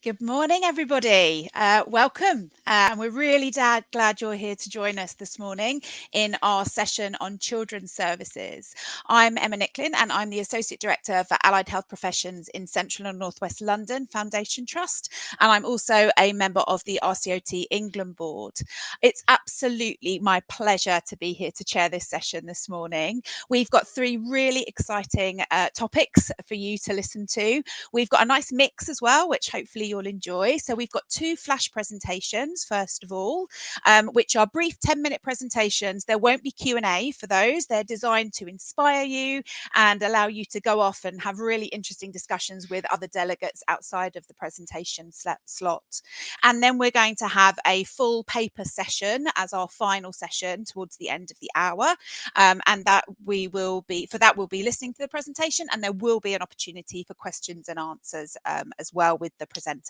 Good morning, everybody. Welcome. And we're really glad you're here to join us this morning in our session on children's services. I'm Emma Nicklin and I'm the Associate Director for Allied Health Professions in Central and North West London Foundation Trust. And I'm also a member of the RCOT England Board. It's absolutely my pleasure to be here to chair this session this morning. We've got three really exciting topics for you to listen to. We've got a nice mix as well, which hopefully you'll enjoy. So we've got two flash presentations, first of all, which are brief 10-minute presentations. There won't be Q&A for those. They're designed to inspire you and allow you to go off and have really interesting discussions with other delegates outside of the presentation slot. And then we're going to have a full paper session as our final session towards the end of the hour. And that we'll be listening to the presentation, and there will be an opportunity for questions and answers as well with the presenter.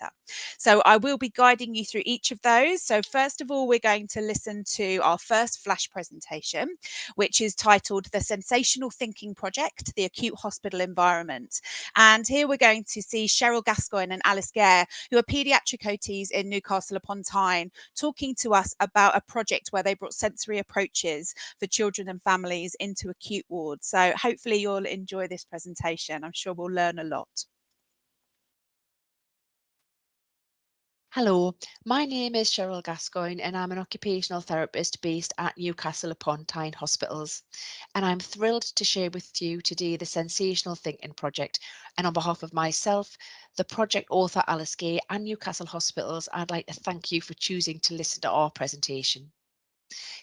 So I will be guiding you through each of those. So first of all, we're going to listen to our first flash presentation, which is titled The Sensational Thinking Project, the Acute Hospital Environment. And here we're going to see Cheryl Gascoigne and Alice Gare, who are paediatric OTs in Newcastle upon Tyne, talking to us about a project where they brought sensory approaches for children and families into acute wards. So hopefully you'll enjoy this presentation. I'm sure we'll learn a lot. Hello, my name is Cheryl Gascoigne and I'm an occupational therapist based at Newcastle upon Tyne Hospitals. And I'm thrilled to share with you today the Sensational Thinking Project. And on behalf of myself, the project author Alice Gare and Newcastle Hospitals, I'd like to thank you for choosing to listen to our presentation.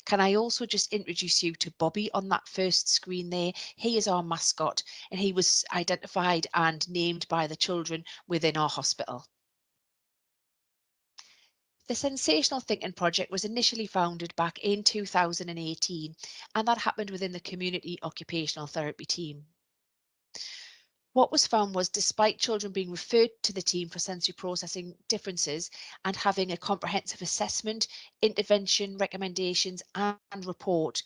Can I also just introduce you to Bobby on that first screen there? He is our mascot and he was identified and named by the children within our hospital. The Sensational Thinking Project was initially founded back in 2018, and that happened within the community occupational therapy team. What was found was despite children being referred to the team for sensory processing differences and having a comprehensive assessment, intervention, recommendations and report,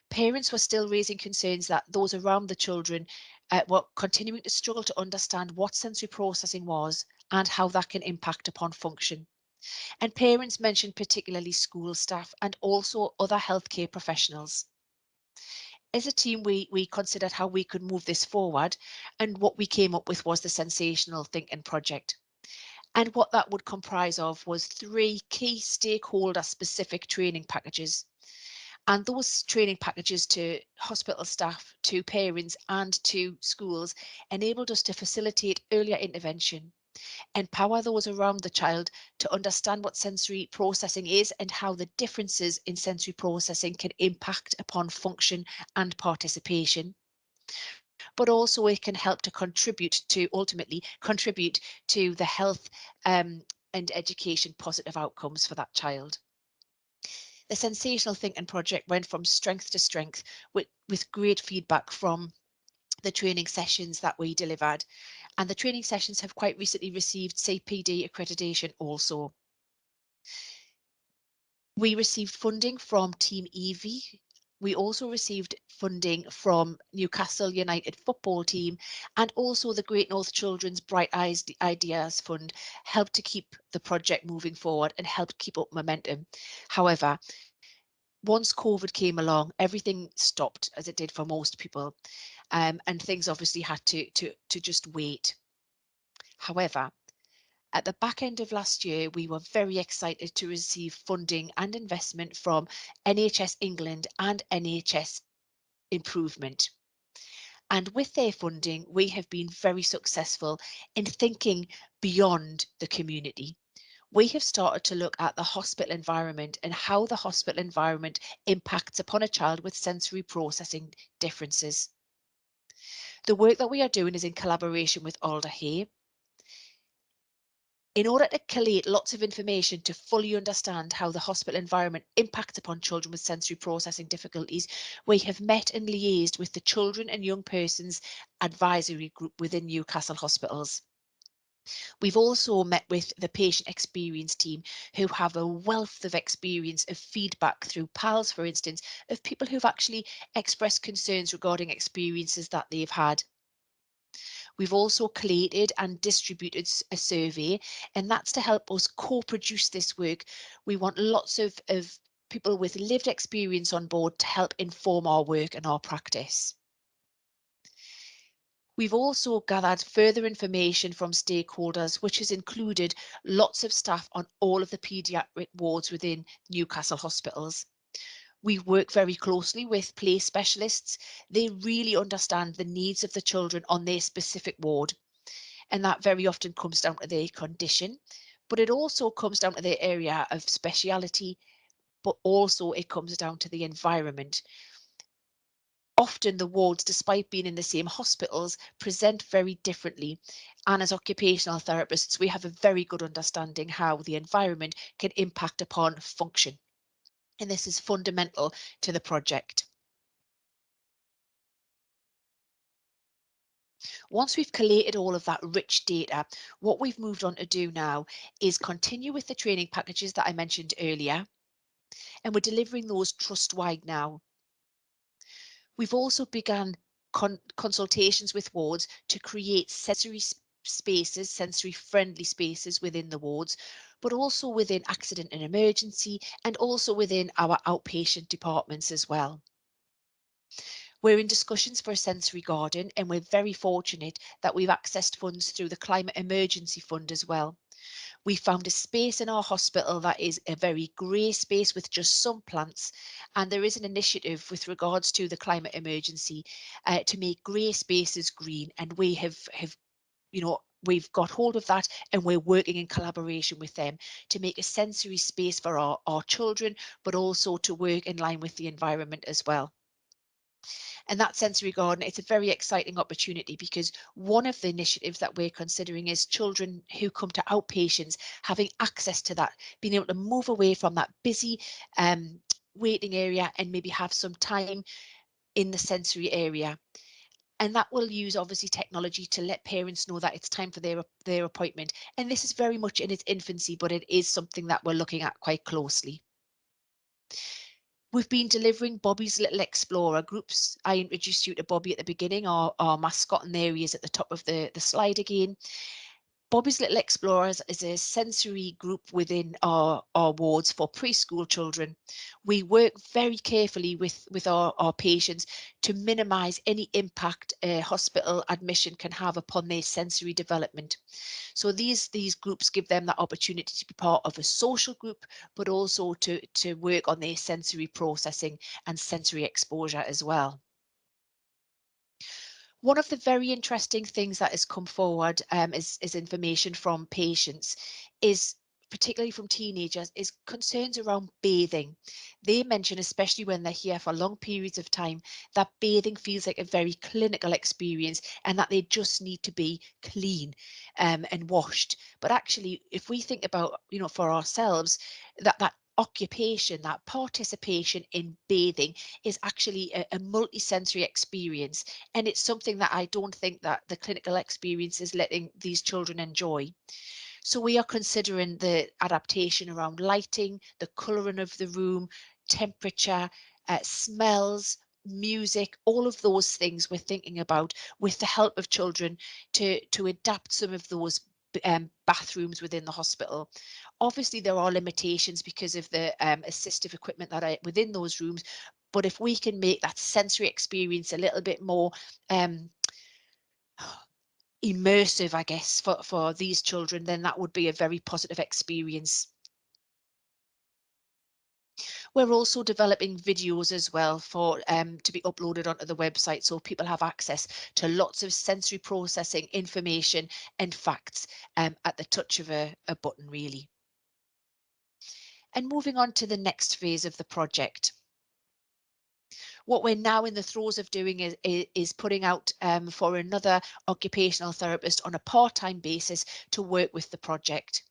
parents were still raising concerns that those around the children were continuing to struggle to understand what sensory processing was and how that can impact upon function. And parents mentioned particularly school staff and also other healthcare professionals. As a team, we considered how we could move this forward, and what we came up with was the Sensational Thinking Project. And what that would comprise of was 3 key stakeholder specific training packages. And those training packages to hospital staff, to parents and to schools enabled us to facilitate earlier intervention, empower those around the child to understand what sensory processing is and how the differences in sensory processing can impact upon function and participation. But also it can help to ultimately contribute to the health and education positive outcomes for that child. The Sensational Thinking Project went from strength to strength with great feedback from the training sessions that we delivered, and the training sessions have quite recently received CPD accreditation also. We received funding from Team Evie. We also received funding from Newcastle United football team, and also the Great North Children's Bright Eyes Ideas Fund helped to keep the project moving forward and helped keep up momentum. However, once COVID came along, everything stopped, as it did for most people, and things obviously had to just wait. However, at the back end of last year, we were very excited to receive funding and investment from NHS England and NHS Improvement. And with their funding, we have been very successful in thinking beyond the community. We have started to look at the hospital environment and how the hospital environment impacts upon a child with sensory processing differences. The work that we are doing is in collaboration with Alder Hay. In order to collate lots of information to fully understand how the hospital environment impacts upon children with sensory processing difficulties, we have met and liaised with the Children and Young Persons Advisory Group within Newcastle Hospitals. We've also met with the patient experience team, who have a wealth of experience of feedback through PALS, for instance, of people who've actually expressed concerns regarding experiences that they've had. We've also collated and distributed a survey, and that's to help us co-produce this work. We want lots of people with lived experience on board to help inform our work and our practice. We've also gathered further information from stakeholders, which has included lots of staff on all of the paediatric wards within Newcastle hospitals. We work very closely with play specialists. They really understand the needs of the children on their specific ward, and that very often comes down to their condition, but it also comes down to their area of speciality, but also it comes down to the environment. Often the wards, despite being in the same hospitals, present very differently. And as occupational therapists, we have a very good understanding how the environment can impact upon function. And this is fundamental to the project. Once we've collated all of that rich data, what we've moved on to do now is continue with the training packages that I mentioned earlier, and we're delivering those trust-wide now. We've also begun consultations with wards to create sensory spaces, sensory friendly spaces within the wards, but also within accident and emergency, and also within our outpatient departments as well. We're in discussions for a sensory garden, and we're very fortunate that we've accessed funds through the Climate Emergency Fund as well. We found a space in our hospital that is a very grey space with just some plants, and there is an initiative with regards to the climate emergency to make grey spaces green, and we have we've got hold of that, and we're working in collaboration with them to make a sensory space for our children, but also to work in line with the environment as well. And that sensory garden, it's a very exciting opportunity because one of the initiatives that we're considering is children who come to outpatients having access to that, being able to move away from that busy waiting area and maybe have some time in the sensory area. And that will use obviously technology to let parents know that it's time for their appointment. And this is very much in its infancy, but it is something that we're looking at quite closely. We've been delivering Bobby's Little Explorer groups. I introduced you to Bobby at the beginning, our mascot, and there he is at the top of the slide again. Bobby's Little Explorers is a sensory group within our wards for preschool children. We work very carefully with our patients to minimise any impact a hospital admission can have upon their sensory development. So these groups give them that opportunity to be part of a social group, but also to work on their sensory processing and sensory exposure as well. One of the very interesting things that has come forward is information from patients, is particularly from teenagers, is concerns around bathing. They mention, especially when they're here for long periods of time, that bathing feels like a very clinical experience and that they just need to be clean and washed. But actually, if we think about, for ourselves, that occupation, that participation in bathing is actually a multi-sensory experience, and it's something that I don't think that the clinical experience is letting these children enjoy. So we are considering the adaptation around lighting, the colouring of the room, temperature, smells, music, all of those things we're thinking about with the help of children to adapt some of those bathrooms within the hospital. Obviously, there are limitations because of the assistive equipment that are within those rooms, but if we can make that sensory experience a little bit more immersive, I guess, for these children, then that would be a very positive experience. We're also developing videos as well for to be uploaded onto the website, so people have access to lots of sensory processing information and facts at the touch of a button, really. And moving on to the next phase of the project. What we're now in the throes of doing is putting out for another occupational therapist on a part-time basis to work with the project.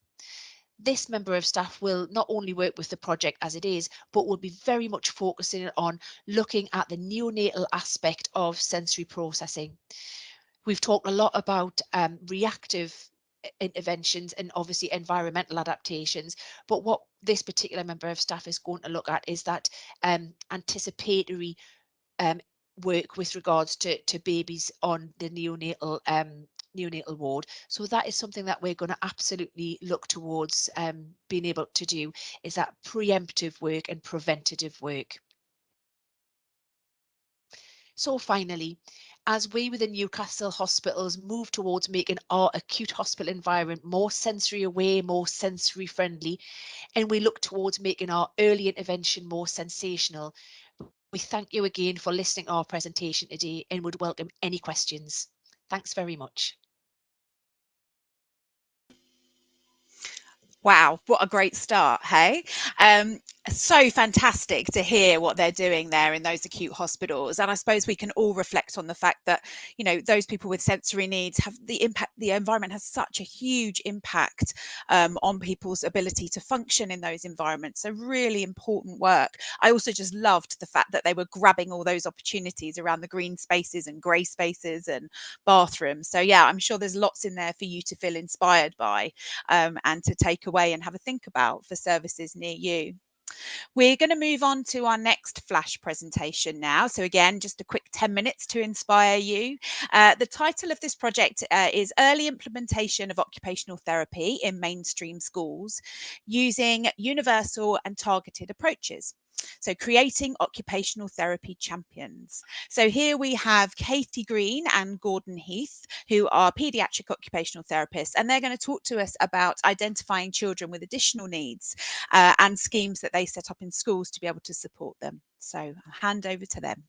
This member of staff will not only work with the project as it is, but will be very much focusing on looking at the neonatal aspect of sensory processing. We've talked a lot about reactive interventions and obviously environmental adaptations, but what this particular member of staff is going to look at is that anticipatory um, work with regards to babies on the neonatal ward. So that is something that we're going to absolutely look towards being able to do, is that preemptive work and preventative work. So finally, as we within Newcastle hospitals move towards making our acute hospital environment more sensory aware, more sensory friendly, and we look towards making our early intervention more sensational, we thank you again for listening to our presentation today and would welcome any questions. Thanks very much. Wow, what a great start, hey? So fantastic to hear what they're doing there in those acute hospitals. And I suppose we can all reflect on the fact that, you know, those people with sensory needs have the impact, the environment has such a huge impact on people's ability to function in those environments. So really important work. I also just loved the fact that they were grabbing all those opportunities around the green spaces and grey spaces and bathrooms. So yeah, I'm sure there's lots in there for you to feel inspired by and to take away and have a think about for services near you. We're going to move on to our next flash presentation now. So again, just a quick 10 minutes to inspire you. The title of this project is Early Implementation of Occupational Therapy in Mainstream Schools Using Universal and Targeted Approaches. So creating occupational therapy champions. So here we have Katie Green and Gordon Heath, who are paediatric occupational therapists, and they're going to talk to us about identifying children with additional needs and schemes that they set up in schools to be able to support them. So I'll hand over to them.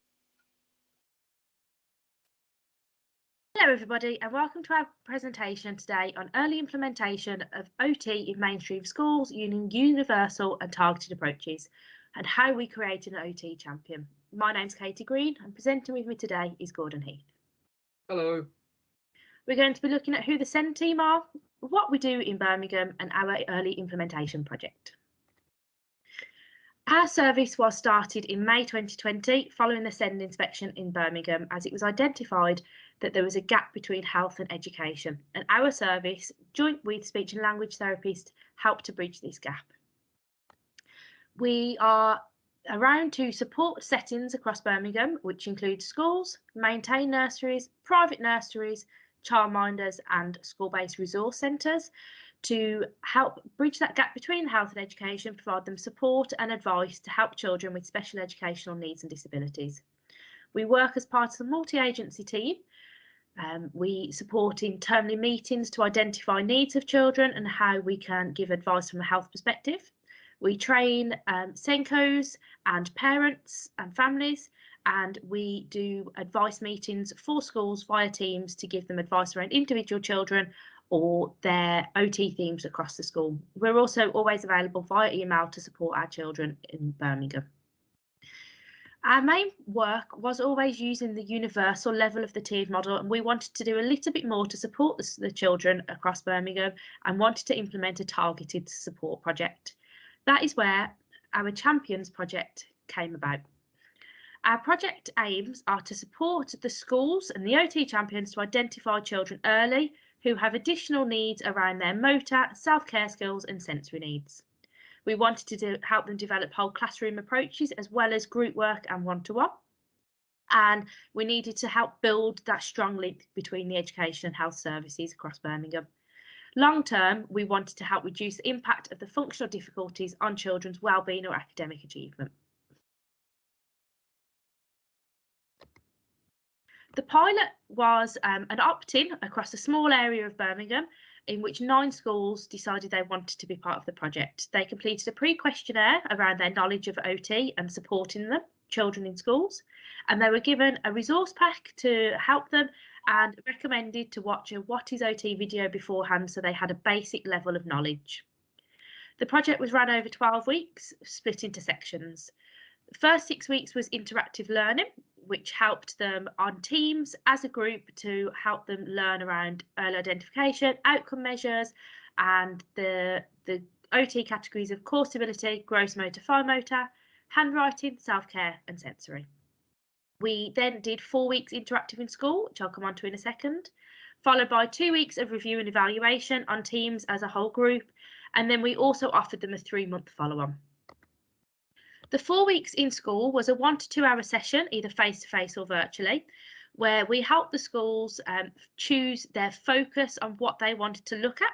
Hello everybody and welcome to our presentation today on early implementation of OT in mainstream schools using universal and targeted approaches and how we create an OT champion. My name's Katie Green and presenting with me today is Gordon Heath. Hello. We're going to be looking at who the SEND team are, what we do in Birmingham and our early implementation project. Our service was started in May 2020 following the SEND inspection in Birmingham, as it was identified that there was a gap between health and education, and our service, joint with speech and language therapists, helped to bridge this gap. We are around to support settings across Birmingham, which include schools, maintain nurseries, private nurseries, childminders and school-based resource centres, to help bridge that gap between health and education, provide them support and advice to help children with special educational needs and disabilities. We work as part of the multi-agency team. We support in termly meetings to identify needs of children and how we can give advice from a health perspective. We train SENCOs and parents and families, and we do advice meetings for schools via Teams to give them advice around individual children or their OT themes across the school. We're also always available via email to support our children in Birmingham. Our main work was always using the universal level of the tiered model, and we wanted to do a little bit more to support the children across Birmingham and wanted to implement a targeted support project. That is where our Champions project came about. Our project aims are to support the schools and the OT champions to identify children early who have additional needs around their motor, self-care skills and sensory needs. We wanted to help them develop whole classroom approaches as well as group work and one-to-one. And we needed to help build that strong link between the education and health services across Birmingham. Long term, we wanted to help reduce the impact of the functional difficulties on children's wellbeing or academic achievement. The pilot was an opt-in across a small area of Birmingham in which 9 schools decided they wanted to be part of the project. They completed a pre-questionnaire around their knowledge of OT and supporting them, children in schools, and they were given a resource pack to help them and recommended to watch a What is OT video beforehand so they had a basic level of knowledge. The project was run over 12 weeks, split into sections. The first 6 weeks was interactive learning, which helped them on teams as a group to help them learn around early identification, outcome measures, and the OT categories of core stability, gross motor, fine motor, handwriting, self-care and sensory. We then did 4 weeks interactive in school, which I'll come on to in a second, followed by 2 weeks of review and evaluation on teams as a whole group, and then we also offered them a 3-month follow-on. The 4 weeks in school was a 1 to 2 hour session, either face-to-face or virtually, where we helped the schools choose their focus on what they wanted to look at.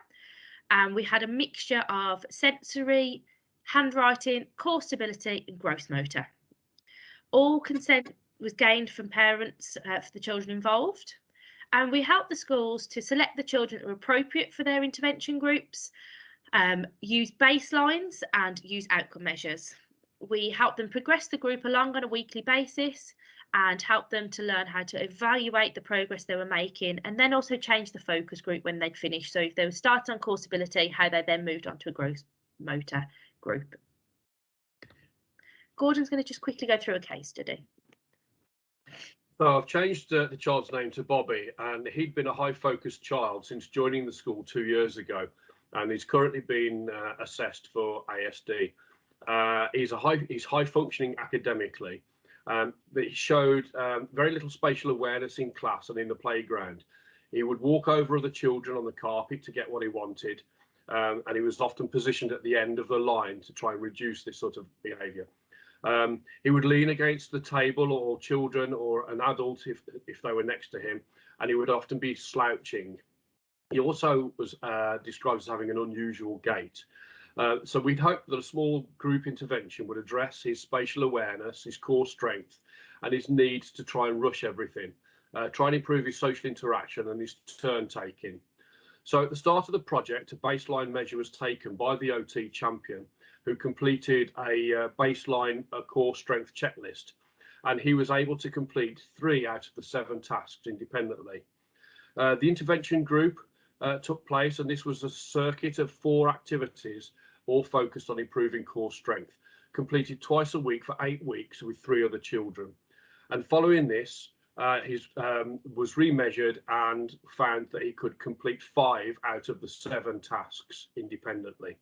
And we had a mixture of sensory, handwriting, core stability and gross motor. All consent was gained from parents for the children involved. And we helped the schools to select the children that were appropriate for their intervention groups, use baselines and use outcome measures. We help them progress the group along on a weekly basis and help them to learn how to evaluate the progress they were making, and then also change the focus group when they'd finished. So if they were starting on core stability, how they then moved on to a gross motor group. Gordon's going to just quickly go through a case study. So I've changed the child's name to Bobby, and he'd been a high-focused child since joining the school 2 years ago, and he's currently been assessed for ASD. He's high-functioning academically, but he showed very little spatial awareness in class and in the playground. He would walk over other children on the carpet to get what he wanted, and he was often positioned at the end of the line to try and reduce this sort of behaviour. He would lean against the table or children or an adult if they were next to him, and he would often be slouching. He also was described as having an unusual gait. So we'd hope that a small group intervention would address his spatial awareness, his core strength, and his need to try and rush everything, try and improve his social interaction and his turn taking. So at the start of the project, a baseline measure was taken by the OT champion, who completed a baseline core strength checklist, and he was able to complete 3 out of the 7 tasks independently. The intervention group took place, and this was a circuit of 4 activities, all focused on improving core strength, completed twice a week for 8 weeks with 3 other children. And following this, he was remeasured and found that he could complete 5 out of the 7 tasks independently.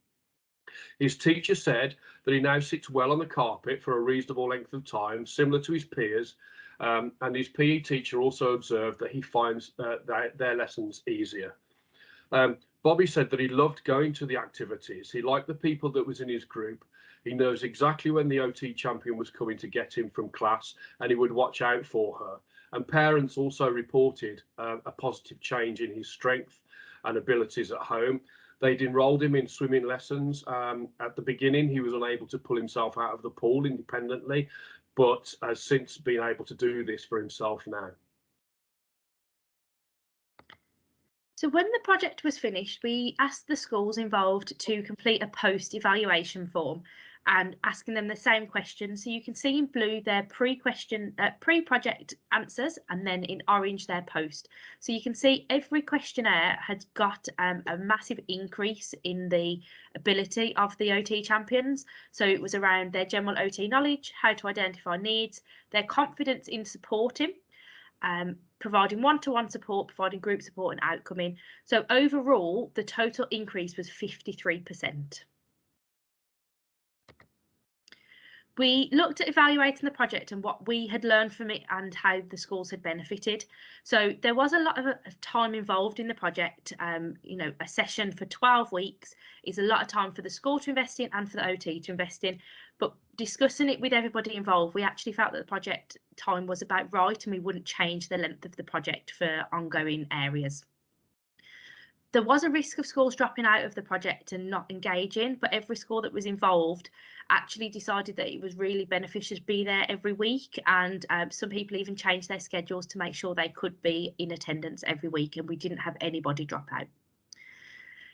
His teacher said that he now sits well on the carpet for a reasonable length of time, similar to his peers, and his PE teacher also observed that he finds their lessons easier. Bobby said that he loved going to the activities. He liked the people that was in his group. He knows exactly when the OT champion was coming to get him from class, and he would watch out for her. And parents also reported a positive change in his strength and abilities at home. They'd enrolled him in swimming lessons. At the beginning, he was unable to pull himself out of the pool independently, but has since been able to do this for himself now. So when the project was finished, we asked the schools involved to complete a post-evaluation form and asking them the same questions. So you can see in blue their pre-project answers, and then in orange their post. So you can see every questionnaire has got a massive increase in the ability of the OT champions. So it was around their general OT knowledge, how to identify needs, their confidence in supporting, providing one-to-one support, providing group support and outcoming. So overall, the total increase was 53%. We looked at evaluating the project and what we had learned from it and how the schools had benefited. So there was a lot of time involved in the project. You know, a session for 12 weeks is a lot of time for the school to invest in and for the OT to invest in. But discussing it with everybody involved, we actually felt that the project time was about right and we wouldn't change the length of the project for ongoing areas. There was a risk of schools dropping out of the project and not engaging, but every school that was involved actually decided that it was really beneficial to be there every week, and some people even changed their schedules to make sure they could be in attendance every week, and we didn't have anybody drop out.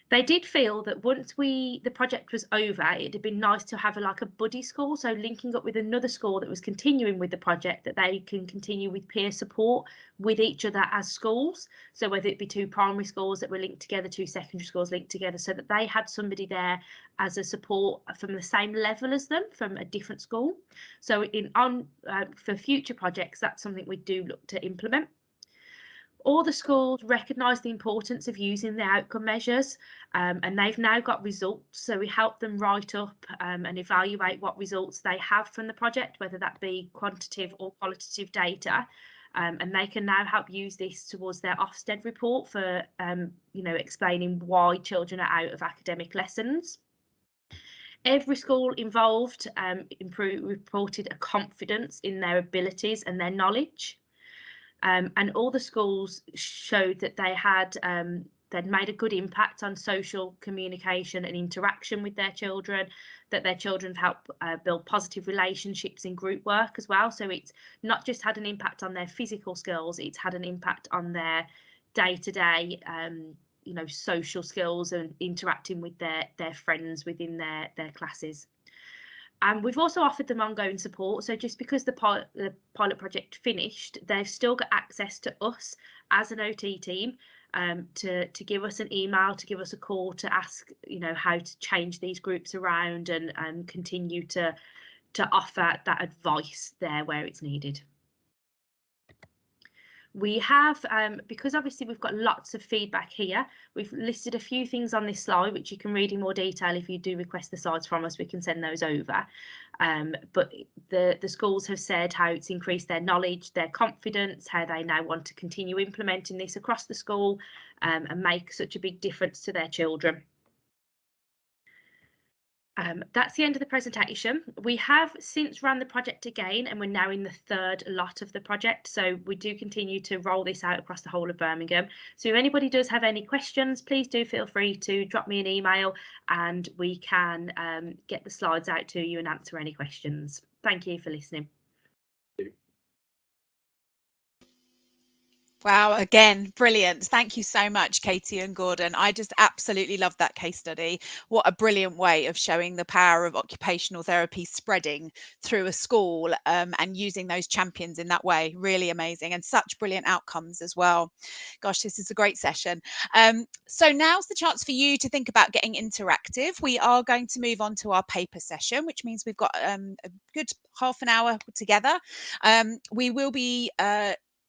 They did feel that once the project was over, it had been nice to have a buddy school, so linking up with another school that was continuing with the project, that they can continue with peer support with each other as schools. So whether it be 2 primary schools that were linked together, 2 secondary schools linked together, so that they had somebody there as a support from the same level as them from a different school. So for future projects, that's something we do look to implement. All the schools recognise the importance of using the outcome measures, and they've now got results. So we help them write up and evaluate what results they have from the project, whether that be quantitative or qualitative data. And they can now help use this towards their Ofsted report for, you know, explaining why children are out of academic lessons. Every school involved reported a confidence in their abilities and their knowledge. And all the schools showed that they'd made a good impact on social communication and interaction with their children, that their children helped build positive relationships in group work as well. So it's not just had an impact on their physical skills, it's had an impact on their day-to-day social skills and interacting with their friends within their classes. And we've also offered them ongoing support. So just because the pilot project finished, they've still got access to us as an OT team, to give us an email, to give us a call, to ask, how to change these groups around and continue to offer that advice there where it's needed. We have, because obviously we've got lots of feedback here, we've listed a few things on this slide which you can read in more detail. If you do request the slides from us, we can send those over. But the schools have said how it's increased their knowledge, their confidence, how they now want to continue implementing this across the school, and make such a big difference to their children. That's the end of the presentation. We have since run the project again, and we're now in the third lot of the project. So we do continue to roll this out across the whole of Birmingham. So if anybody does have any questions, please do feel free to drop me an email and we can get the slides out to you and answer any questions. Thank you for listening. Wow, again, brilliant. Thank you so much, Katie and Gordon. I just absolutely love that case study. What a brilliant way of showing the power of occupational therapy spreading through a school, and using those champions in that way. Really amazing, and such brilliant outcomes as well. Gosh, this is a great session. So now's the chance for you to think about getting interactive. We are going to move on to our paper session, which means we've got a good half an hour together. We will be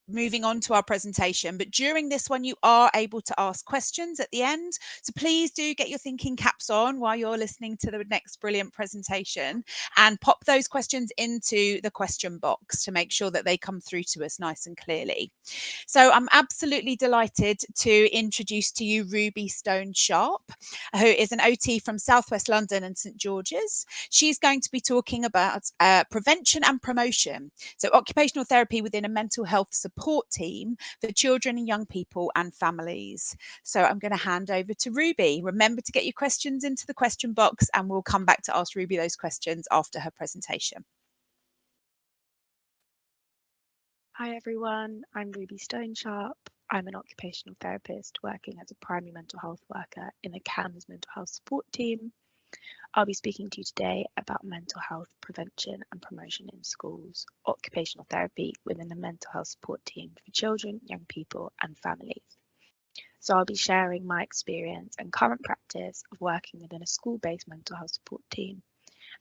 moving on to our presentation, but during this one you are able to ask questions at the end, so please do get your thinking caps on while you're listening to the next brilliant presentation and pop those questions into the question box to make sure that they come through to us nice and clearly. So I'm absolutely delighted to introduce to you Ruby Stone Sharp, who is an OT from Southwest London and St George's. She's going to be talking about prevention and promotion, so occupational therapy within a mental health support team for children and young people and families. So I'm going to hand over to Ruby. Remember to get your questions into the question box and we'll come back to ask Ruby those questions after her presentation. Hi everyone, I'm Ruby Stone Sharp. I'm an occupational therapist working as a primary mental health worker in the CAMS mental health support team. I'll be speaking to you today about mental health prevention and promotion in schools, occupational therapy within a mental health support team for children, young people and families. So I'll be sharing my experience and current practice of working within a school-based mental health support team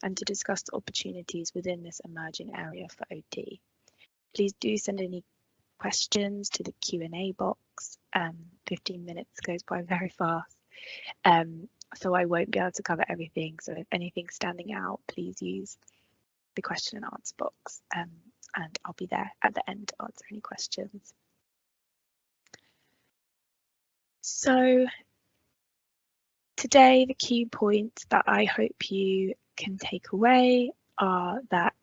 and to discuss the opportunities within this emerging area for OT. Please do send any questions to the Q&A box. 15 minutes goes by very fast. So I won't be able to cover everything. So if anything's standing out, please use the question and answer box, and I'll be there at the end to answer any questions. So today, the key points that I hope you can take away are that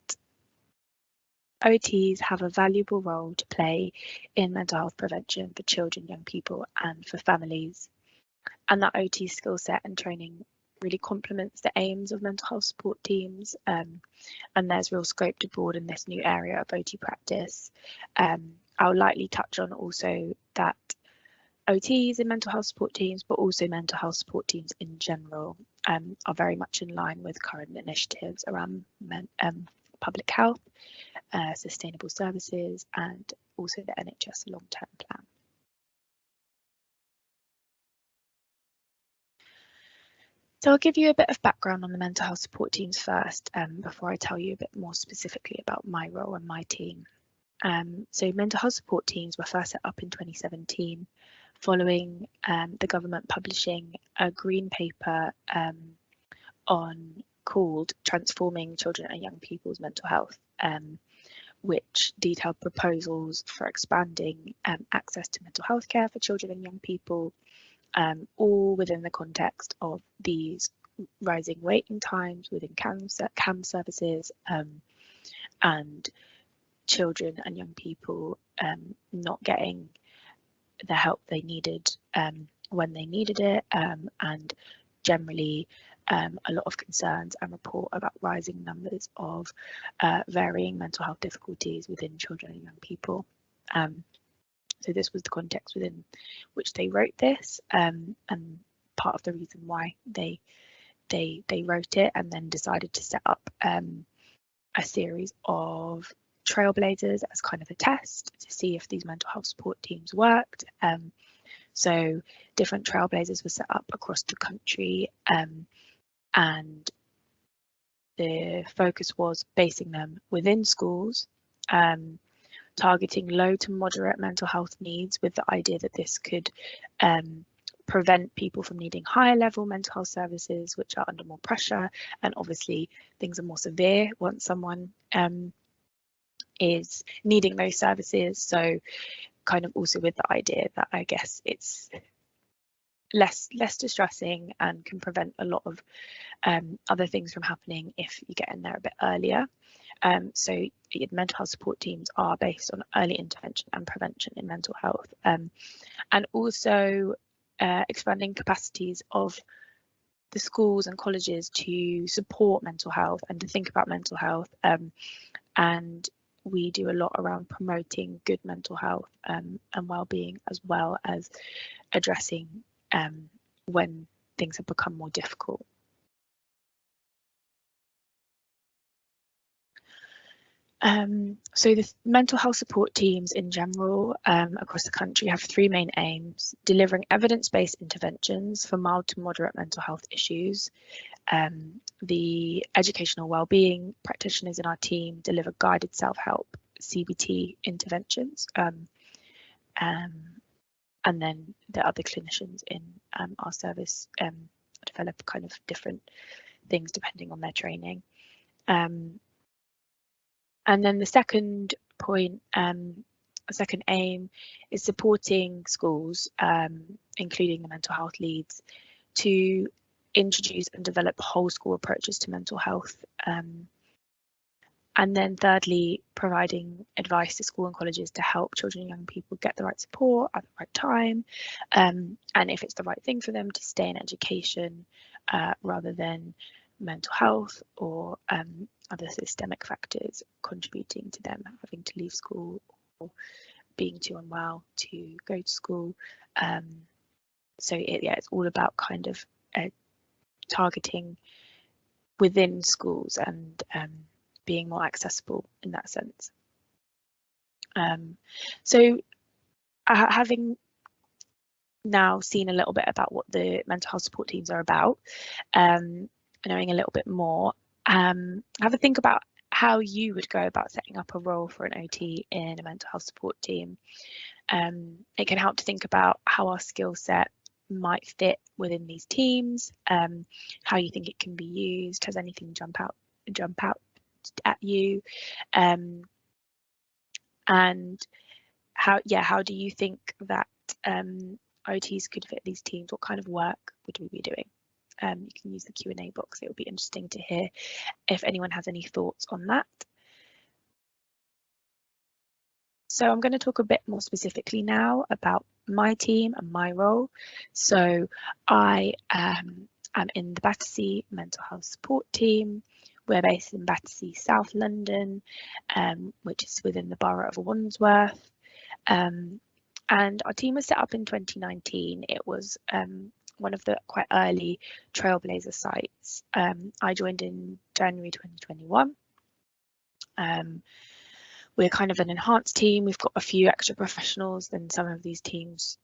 OTs have a valuable role to play in mental health prevention for children, young people and for families, and that OT skill set and training really complements the aims of mental health support teams, and there's real scope to broaden this new area of OT practice. I'll lightly touch on also that OTs in mental health support teams, but also mental health support teams in general, are very much in line with current initiatives around public health, sustainable services, and also the NHS long-term plan. So I'll give you a bit of background on the mental health support teams first, before I tell you a bit more specifically about my role and my team. So mental health support teams were first set up in 2017, following the government publishing a green paper called Transforming Children and Young People's Mental Health, which detailed proposals for expanding access to mental health care for children and young people, all within the context of these rising waiting times within CAM services, and children and young people not getting the help they needed when they needed it, and generally a lot of concerns and report about rising numbers of varying mental health difficulties within children and young people. So this was the context within which they wrote this, and part of the reason why they wrote it, and then decided to set up a series of trailblazers as kind of a test to see if these mental health support teams worked. So different trailblazers were set up across the country, and the focus was basing them within schools, targeting low to moderate mental health needs, with the idea that this could prevent people from needing higher level mental health services, which are under more pressure, and obviously things are more severe once someone is needing those services. So kind of also with the idea that I guess it's less distressing and can prevent a lot of other things from happening if you get in there a bit earlier. So mental health support teams are based on early intervention and prevention in mental health, and also expanding capacities of the schools and colleges to support mental health and to think about mental health, and we do a lot around promoting good mental health and well-being, as well as addressing when things have become more difficult. So the mental health support teams in general across the country have three main aims: delivering evidence-based interventions for mild to moderate mental health issues. The educational wellbeing practitioners in our team deliver guided self-help CBT interventions, and then the other clinicians in our service develop kind of different things depending on their training. And then the second point, second aim, is supporting schools, including the mental health leads, to introduce and develop whole school approaches to mental health. And then thirdly, providing advice to school and colleges to help children and young people get the right support at the right time, and if it's the right thing for them, to stay in education rather than mental health or other systemic factors contributing to them having to leave school or being too unwell to go to school. So it's all about kind of targeting within schools and being more accessible in that sense. So having now seen a little bit about what the mental health support teams are about, knowing a little bit more, have a think about how you would go about setting up a role for an OT in a mental health support team. It can help to think about how our skill set might fit within these teams, how you think it can be used. Has anything jump out at you, and how do you think that OTs could fit these teams? What kind of work would we be doing? You can use the Q&A box. It will be interesting to hear if anyone has any thoughts on that. So I'm going to talk a bit more specifically now about my team and my role. So I am in the Battersea Mental Health Support Team. We're based in Battersea, South London, which is within the borough of Wandsworth. And our team was set up in 2019. It was one of the quite early trailblazer sites. I joined in January 2021. We're kind of an enhanced team. We've got a few extra professionals than some of these teams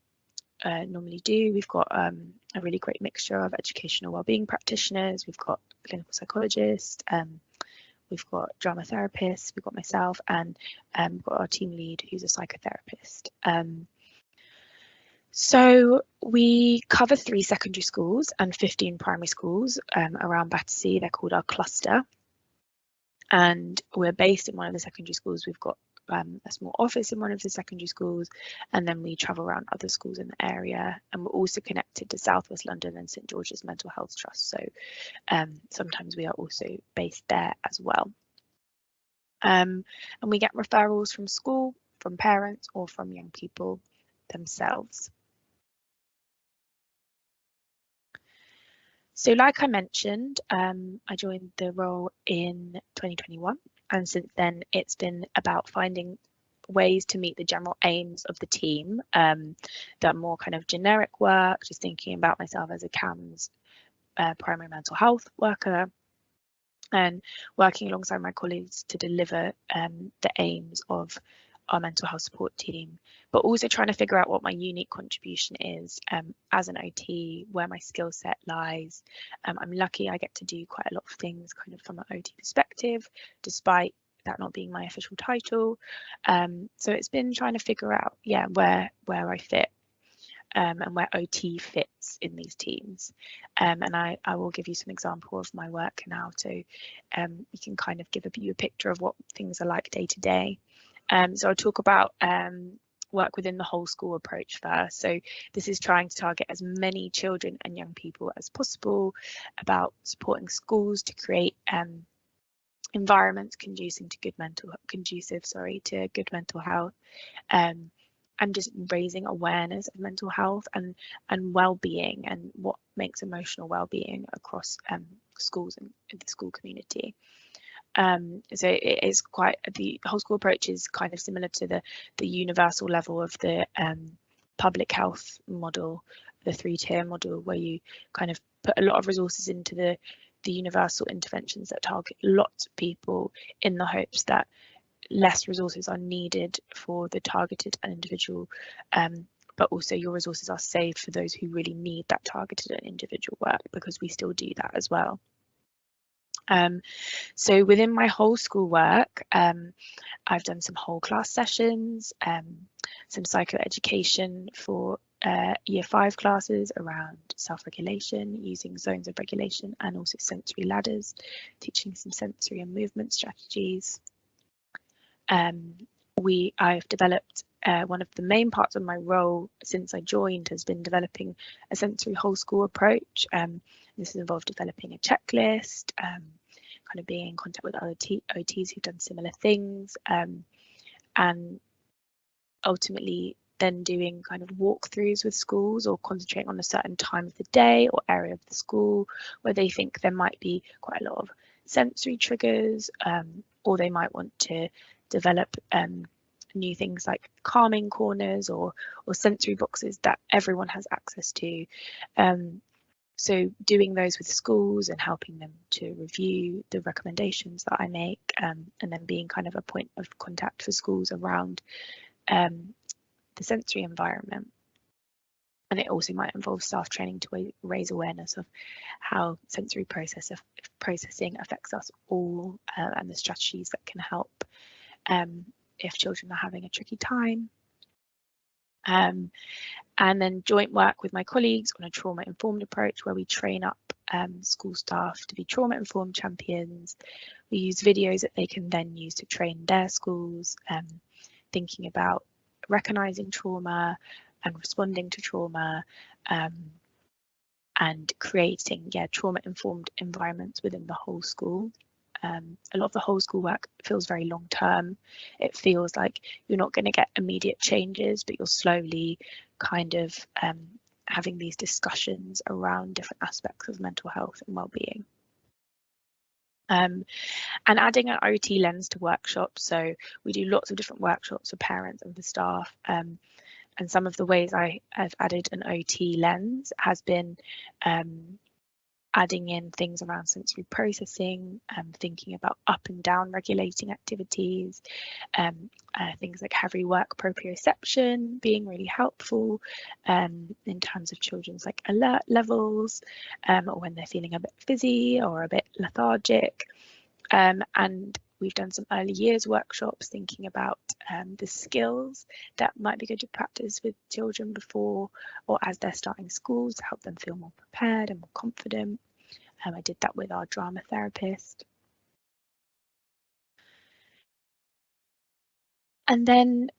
normally do. We've got a really great mixture of educational wellbeing practitioners. We've got clinical psychologists. We've got drama therapists. We've got myself, and we've got our team lead, who's a psychotherapist. So we cover 3 secondary schools and 15 primary schools around Battersea. They're called our cluster. And we're based in one of the secondary schools. We've got a small office in one of the secondary schools, and then we travel around other schools in the area. And we're also connected to South West London and St George's Mental Health Trust, so sometimes we are also based there as well. And we get referrals from school, from parents, or from young people themselves. So like I mentioned, I joined the role in 2021, and since then it's been about finding ways to meet the general aims of the team, that more kind of generic work, just thinking about myself as a CAMHS primary mental health worker, and working alongside my colleagues to deliver the aims of our mental health support team, but also trying to figure out what my unique contribution is as an OT, where my skill set lies. I'm lucky I get to do quite a lot of things kind of from an OT perspective, despite that not being my official title. So it's been trying to figure out, yeah, where I fit. And where OT fits in these teams. And I will give you some example of my work now, so you can kind of give you a picture of what things are like day to day. So I'll talk about work within the whole school approach first. So this is trying to target as many children and young people as possible, about supporting schools to create environments conducive to good mental health, and just raising awareness of mental health and well-being, and what makes emotional well-being across schools and the school community. So it is quite, the whole school approach is kind of similar to the universal level of the public health model, the 3-tier model, where you kind of put a lot of resources into the universal interventions that target lots of people, in the hopes that less resources are needed for the targeted and individual, but also your resources are saved for those who really need that targeted and individual work, because we still do that as well. So within my whole school work, I've done some whole class sessions, some psychoeducation for year 5 classes around self-regulation, using zones of regulation, and also sensory ladders, teaching some sensory and movement strategies. I've developed one of the main parts of my role since I joined has been developing a sensory whole school approach. This has involved developing a checklist, kind of being in contact with other OTs who've done similar things, and ultimately then doing kind of walkthroughs with schools, or concentrating on a certain time of the day or area of the school where they think there might be quite a lot of sensory triggers, or they might want to develop new things like calming corners or sensory boxes that everyone has access to. So doing those with schools and helping them to review the recommendations that I make, and then being kind of a point of contact for schools around the sensory environment. And it also might involve staff training to raise awareness of how sensory processing affects us all, and the strategies that can help if children are having a tricky time. And then joint work with my colleagues on a trauma-informed approach, where we train up school staff to be trauma-informed champions. We use videos that they can then use to train their schools, thinking about recognising trauma and responding to trauma, and creating trauma-informed environments within the whole school. A lot of the whole school work feels very long term. It feels like you're not going to get immediate changes, but you're slowly kind of having these discussions around different aspects of mental health and well-being. And adding an OT lens to workshops. So we do lots of different workshops for parents and for staff. And some of the ways I have added an OT lens has been adding in things around sensory processing, thinking about up and down regulating activities, things like heavy work proprioception being really helpful in terms of children's like alert levels, or when they're feeling a bit fizzy or a bit lethargic. And we've done some early years workshops thinking about the skills that might be good to practice with children before or as they're starting school, to help them feel more prepared and more confident. I did that with our drama therapist. And then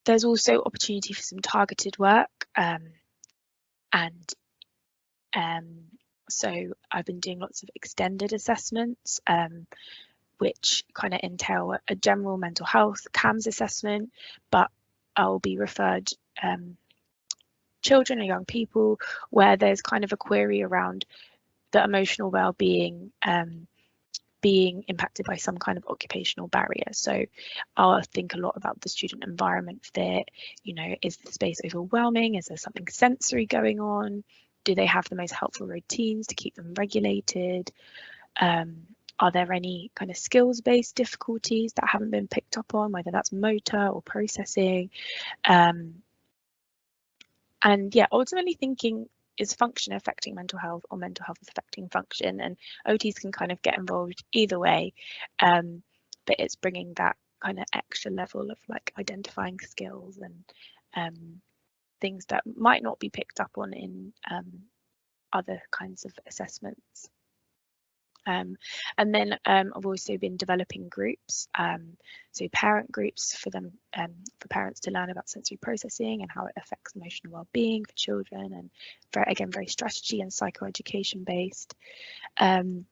there's also opportunity for some targeted work, so I've been doing lots of extended assessments, which kind of entail a general mental health CAMHS assessment, but I'll be referred children or young people where there's kind of a query around the emotional well-being being impacted by some kind of occupational barrier. So I'll think a lot about the student environment fit. You know, is the space overwhelming? Is there something sensory going on? Do they have the most helpful routines to keep them regulated? Are there any kind of skills-based difficulties that haven't been picked up on, whether that's motor or processing? And yeah, ultimately thinking, is function affecting mental health or mental health affecting function? And OTs can kind of get involved either way, but it's bringing that kind of extra level of like identifying skills and things that might not be picked up on in other kinds of assessments. And then I've also been developing groups, so parent groups for them, for parents to learn about sensory processing and how it affects emotional well-being for children, and very strategy and psychoeducation based. And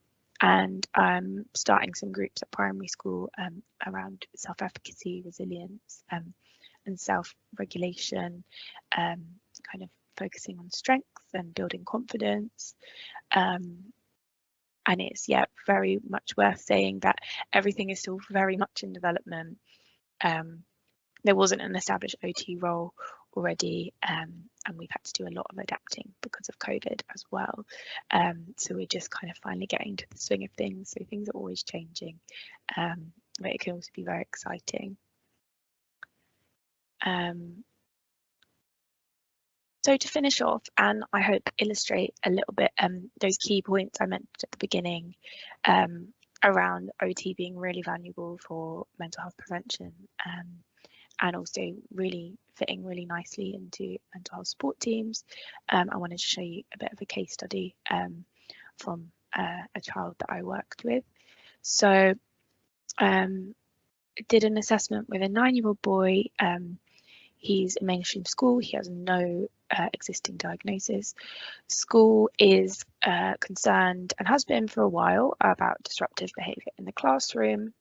I'm starting some groups at primary school around self-efficacy, resilience, and self-regulation, kind of focusing on strength and building confidence. And it's, yeah, very much worth saying that everything is still very much in development. There wasn't an established OT role already, and we've had to do a lot of adapting because of COVID as well. So we're just kind of finally getting to the swing of things. So things are always changing, but it can also be very exciting. So to finish off, and I hope illustrate a little bit those key points I mentioned at the beginning around OT being really valuable for mental health prevention, and also really fitting really nicely into mental health support teams. I wanted to show you a bit of a case study from a child that I worked with. So did an assessment with a 9-year-old boy. He's in mainstream school. He has no existing diagnosis. School is concerned, and has been for a while, about disruptive behaviour in the classroom.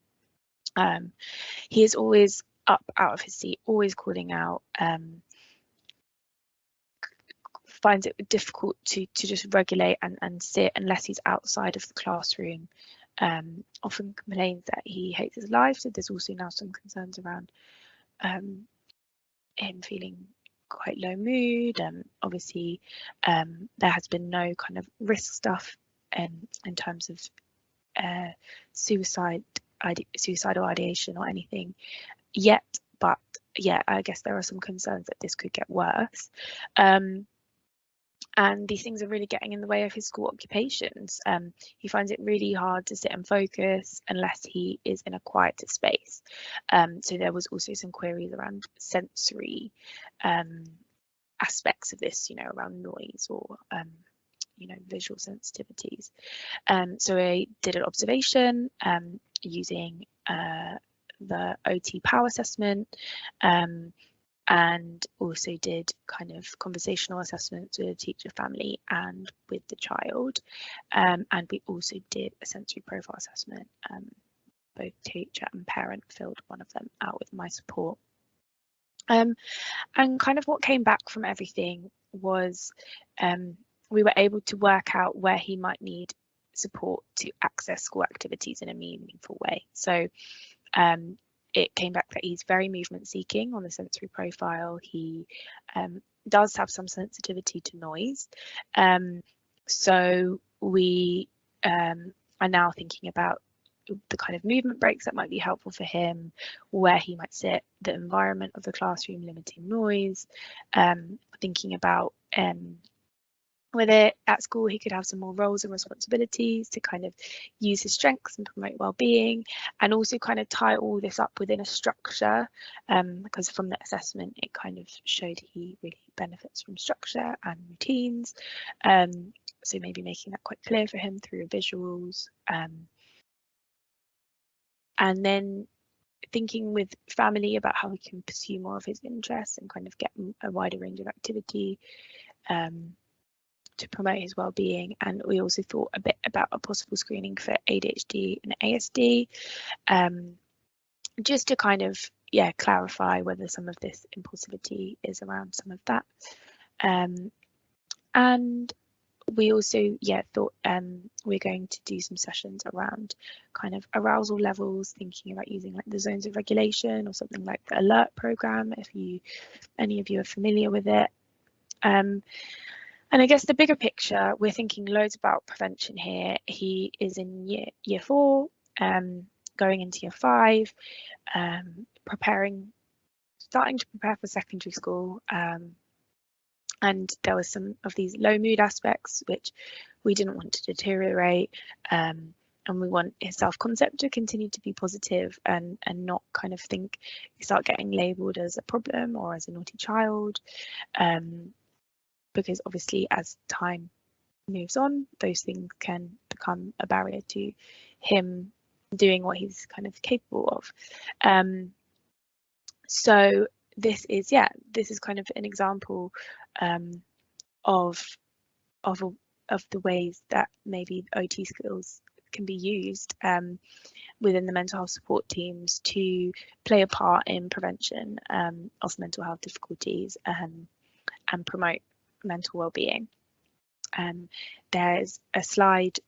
He is always up out of his seat, always calling out, finds it difficult to just regulate and sit unless he's outside of the classroom. Often complains that he hates his life. So there's also now some concerns around him feeling quite low mood, and obviously there has been no kind of risk stuff in terms of suicidal ideation or anything yet, but yeah, I guess there are some concerns that this could get worse. And these things are really getting in the way of his school occupations. He finds it really hard to sit and focus unless he is in a quieter space. So there was also some queries around sensory aspects of this, you know, around noise or you know, visual sensitivities. So I did an observation using the OT power assessment, and also did kind of conversational assessments with the teacher, family, and with the child. And we also did a sensory profile assessment. Both teacher and parent filled one of them out with my support. And kind of what came back from everything was we were able to work out where he might need support to access school activities in a meaningful way. So it came back that he's very movement seeking on the sensory profile. He does have some sensitivity to noise. So we are now thinking about the kind of movement breaks that might be helpful for him, where he might sit, the environment of the classroom, limiting noise, thinking about whether at school he could have some more roles and responsibilities to kind of use his strengths and promote well-being, and also kind of tie all this up within a structure, because from the assessment it kind of showed he really benefits from structure and routines. So maybe making that quite clear for him through visuals. And then thinking with family about how he can pursue more of his interests and kind of get a wider range of activity to promote his well-being. And we also thought a bit about a possible screening for ADHD and ASD, just to kind of clarify whether some of this impulsivity is around some of that. And we also thought we're going to do some sessions around kind of arousal levels, thinking about using like the zones of regulation or something like the alert program, if any of you are familiar with it. And I guess the bigger picture, we're thinking loads about prevention here. He is in year 4, going into year 5, starting to prepare for secondary school. And there was some of these low mood aspects which we didn't want to deteriorate, and we want his self-concept to continue to be positive and not kind of start getting labelled as a problem or as a naughty child, because obviously as time moves on, those things can become a barrier to him doing what he's kind of capable of. So this is kind of an example of the ways that maybe OT skills can be used within the mental health support teams to play a part in prevention of mental health difficulties and promote mental well-being. There's a slide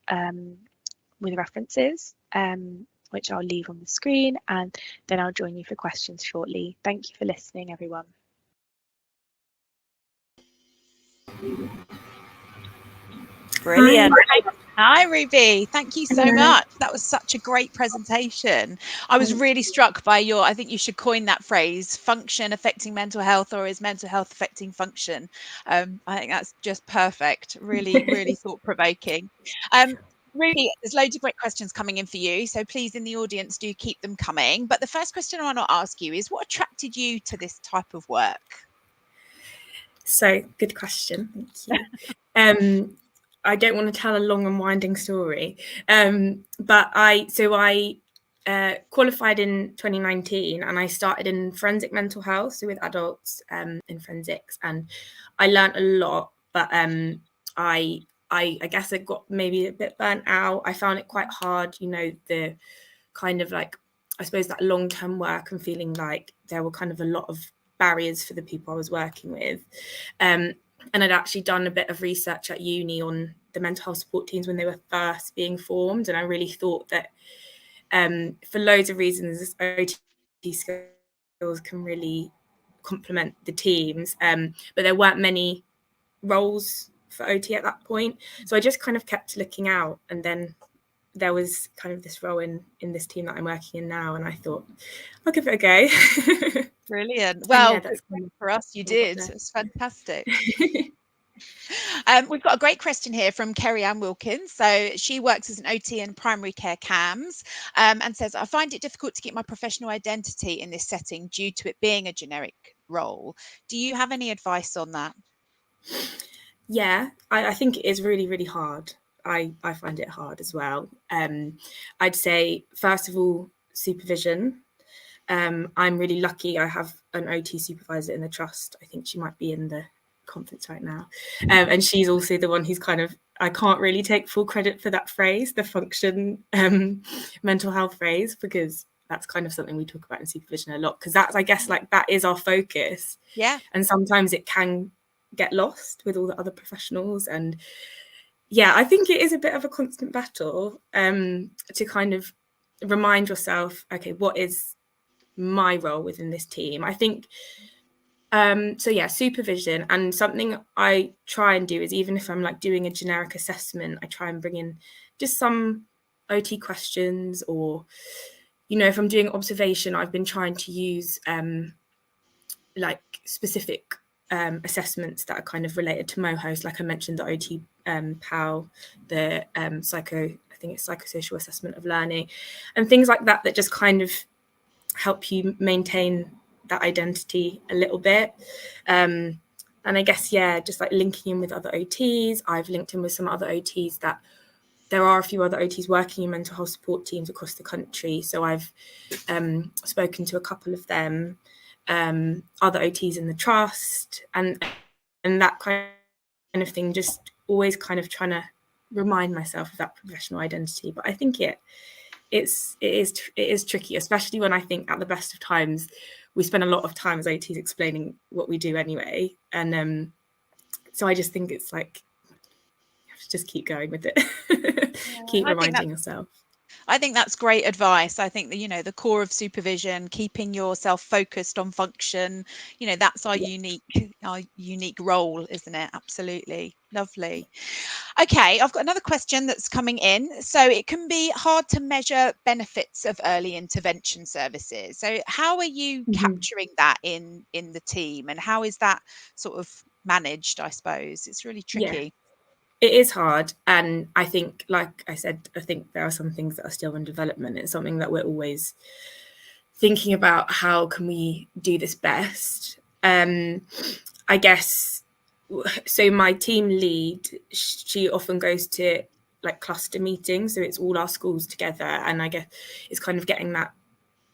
with references which I'll leave on the screen, and then I'll join you for questions shortly. Thank you for listening, everyone. Brilliant. Hi, Ruby. Thank you so much. That was such a great presentation. I was really struck by I think you should coin that phrase, function affecting mental health, or is mental health affecting function? I think that's just perfect. Really, really thought-provoking. Ruby, there's loads of great questions coming in for you, so please, in the audience, do keep them coming. But the first question I want to ask you is, what attracted you to this type of work? So, good question. Thank you. I don't want to tell a long and winding story, but I qualified in 2019, and I started in forensic mental health, so with adults in forensics, and I learned a lot. But I guess I got maybe a bit burnt out. I found it quite hard, the kind of like, I suppose, that long-term work, and feeling like there were kind of a lot of barriers for the people I was working with. And I'd actually done a bit of research at uni on the mental health support teams when they were first being formed. And I really thought that for loads of reasons, OT skills can really complement the teams. But there weren't many roles for OT at that point. So I just kind of kept looking out. And then there was kind of this role in this team that I'm working in now. And I thought, I'll give it a go. Brilliant. Well, that's for us, you did. It's fantastic. We've got a great question here from Kerry Ann Wilkins. So she works as an OT in primary care CAMS, and says, I find it difficult to keep my professional identity in this setting due to it being a generic role. Do you have any advice on that? Yeah, I think it is really, really hard. I find it hard as well. I'd say, first of all, supervision. I'm really lucky. I have an OT supervisor in the trust. I think she might be in the conference right now. And she's also the one who's kind of, I can't really take full credit for that phrase, the function mental health phrase, because that's kind of something we talk about in supervision a lot, because that's, I guess, like, that is our focus. Yeah. And sometimes it can get lost with all the other professionals. And yeah, I think it is a bit of a constant battle to kind of remind yourself, okay, what is my role within this team? I think so yeah, supervision. And something I try and do is, even if I'm like doing a generic assessment, I try and bring in just some OT questions, or if I'm doing observation, I've been trying to use like specific assessments that are kind of related to MOHOS, like I mentioned, the OT PAL, the I think it's psychosocial assessment of learning, and things like that just kind of help you maintain that identity a little bit. And I guess, yeah, just like linking in with other OTs. I've linked in with some other OTs that there are a few other OTs working in mental health support teams across the country. So I've spoken to a couple of them, other OTs in the trust, and that kind of thing, just always kind of trying to remind myself of that professional identity. But I think it is tricky, especially when I think at the best of times we spend a lot of time as OTs explaining what we do anyway. And so I just think it's like, you have to just keep going with it. Keep reminding yourself. I think that's great advice. I think that, you know, the core of supervision, keeping yourself focused on function, you know, that's our unique role, isn't it? Absolutely. Lovely. Okay, I've got another question that's coming in. So it can be hard to measure benefits of early intervention services. So how are you capturing that in the team, and how is that sort of managed? I suppose it's really tricky. Yeah. It is hard. And I think, like I said, I think there are some things that are still in development. It's something that we're always thinking about. How can we do this best? I guess, so my team lead, she often goes to like cluster meetings. So it's all our schools together. And I guess it's kind of getting that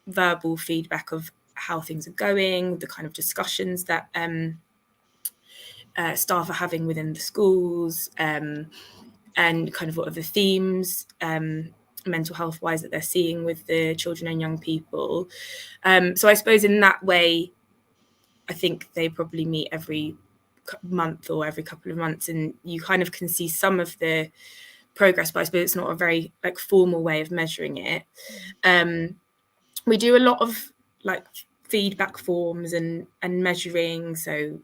verbal feedback of how things are going, the kind of discussions that staff are having within the schools, and kind of what are the themes, mental health wise, that they're seeing with the children and young people. So I suppose in that way, I think they probably meet every month or every couple of months, and you kind of can see some of the progress, but I suppose it's not a very like formal way of measuring it. We do a lot of like feedback forms and measuring, so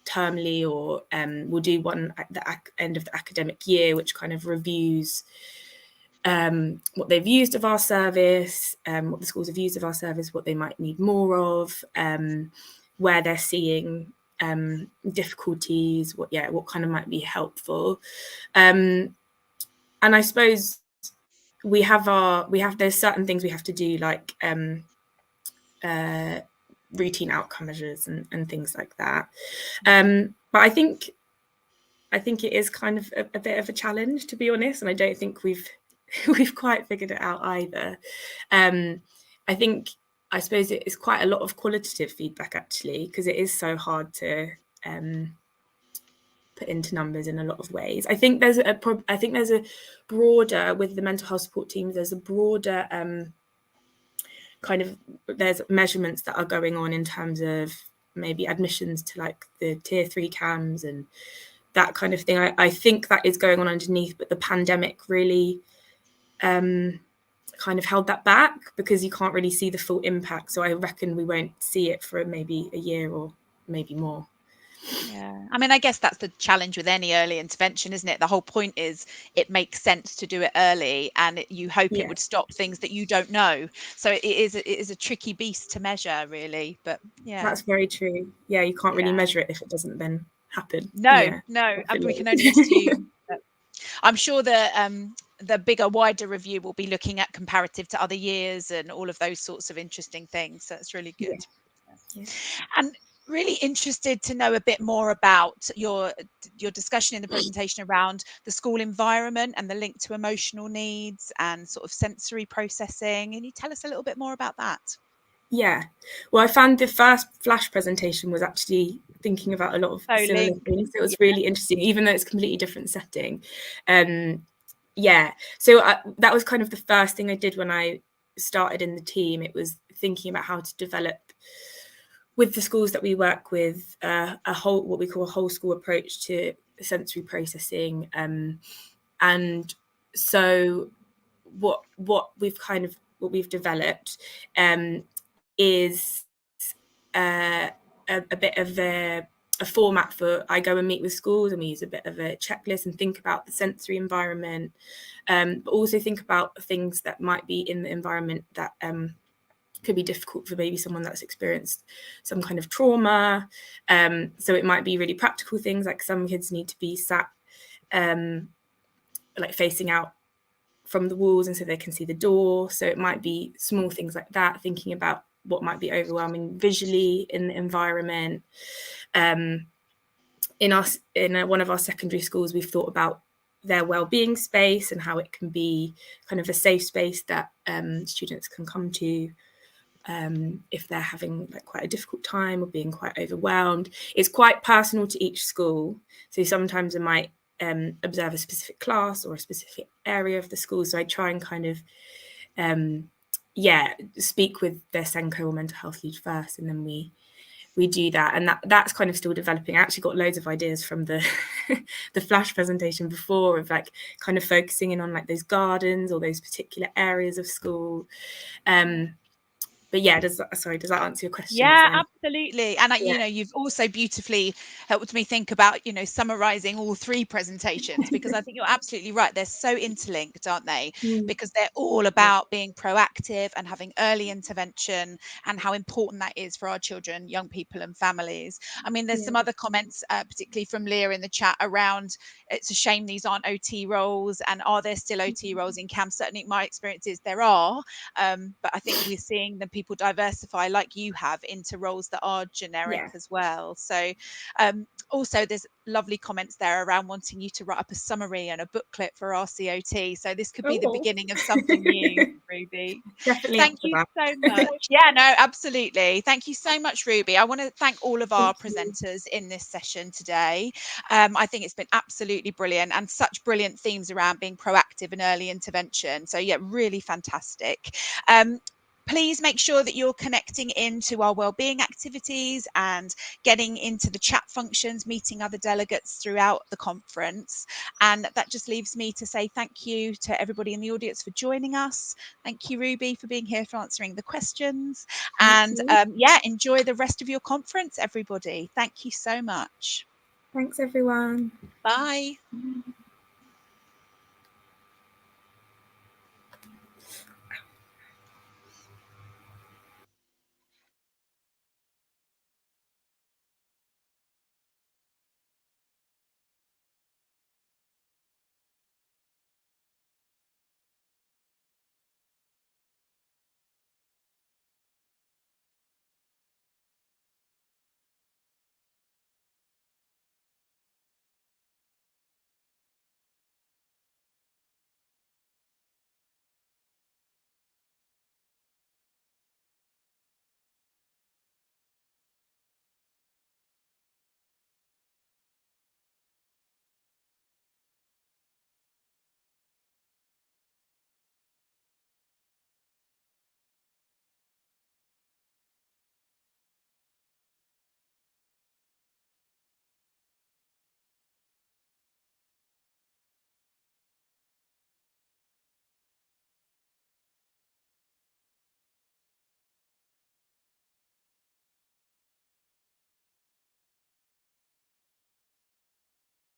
termly, or we'll do one at the end of the academic year, which kind of reviews what they've used of our service, what the schools have used of our service, what they might need more of, where they're seeing difficulties, what kind of might be helpful. And I suppose there's certain things we have to do, like routine outcome measures and things like that. But I think it is kind of a bit of a challenge, to be honest, and I don't think we've quite figured it out either. I suppose it is quite a lot of qualitative feedback, actually, because it is so hard to put into numbers in a lot of ways. I think there's a broader, with the mental health support teams, there's a broader there's measurements that are going on in terms of maybe admissions to like the tier 3 CAMs and that kind of thing. I think that is going on underneath, but the pandemic really kind of held that back, because you can't really see the full impact. So I reckon we won't see it for maybe a year or maybe more. Yeah, I mean, I guess that's the challenge with any early intervention, isn't it? The whole point is it makes sense to do it early, and you hope it would stop things that you don't know. So it is a tricky beast to measure, really. But yeah, that's very true. Yeah, you can't really measure it if it doesn't then happen. No, we can only assume. I'm sure the bigger, wider review will be looking at comparative to other years and all of those sorts of interesting things. So that's really good. Yeah. And really interested to know a bit more about your discussion in the presentation around the school environment and the link to emotional needs and sort of sensory processing. Can you tell us a little bit more about that? Yeah, well, I found the first flash presentation was actually thinking about a lot of similar things. It was really interesting, even though it's a completely different setting. So that was kind of the first thing I did when I started in the team. It was thinking about how to develop with the schools that we work with what we call a whole school approach to sensory processing. And so what we've developed is a bit of a format for, I go and meet with schools and we use a bit of a checklist and think about the sensory environment, but also think about things that might be in the environment that could be difficult for maybe someone that's experienced some kind of trauma. So it might be really practical things, like some kids need to be sat like facing out from the walls and so they can see the door. So it might be small things like that, thinking about what might be overwhelming visually in the environment. In one of our secondary schools, we've thought about their well-being space and how it can be kind of a safe space that students can come to if they're having like quite a difficult time or being quite overwhelmed. It's quite personal to each school. So sometimes I might observe a specific class or a specific area of the school. So I try and kind of, speak with their SENCO or mental health lead first, and then we do that, and that's kind of still developing. I actually got loads of ideas from the the flash presentation before, of like kind of focusing in on like those gardens or those particular areas of school. But yeah, does that answer your question? Yeah, absolutely. And you know, you've also beautifully helped me think about, you know, summarizing all three presentations, because I think you're absolutely right. They're so interlinked, aren't they? Because they're all about being proactive and having early intervention, and how important that is for our children, young people and families. I mean, there's some other comments, particularly from Leah in the chat, around it's a shame these aren't OT roles, and are there still OT roles in CAM? Certainly my experience is there are, but I think we're seeing the people diversify like you have into roles that are generic as well. So also there's lovely comments there around wanting you to write up a summary and a booklet for RCOT. So this could be the beginning of something new, Ruby. Definitely. Thank you so much. Yeah, no, absolutely. Thank you so much, Ruby. I want to thank all of our presenters in this session today. I think it's been absolutely brilliant, and such brilliant themes around being proactive and early intervention. So yeah, really fantastic. Please make sure that you're connecting into our wellbeing activities and getting into the chat functions, meeting other delegates throughout the conference. And that just leaves me to say thank you to everybody in the audience for joining us. Thank you, Ruby, for being here, for answering the questions. And yeah, enjoy the rest of your conference, everybody. Thank you so much. Thanks, everyone. Bye.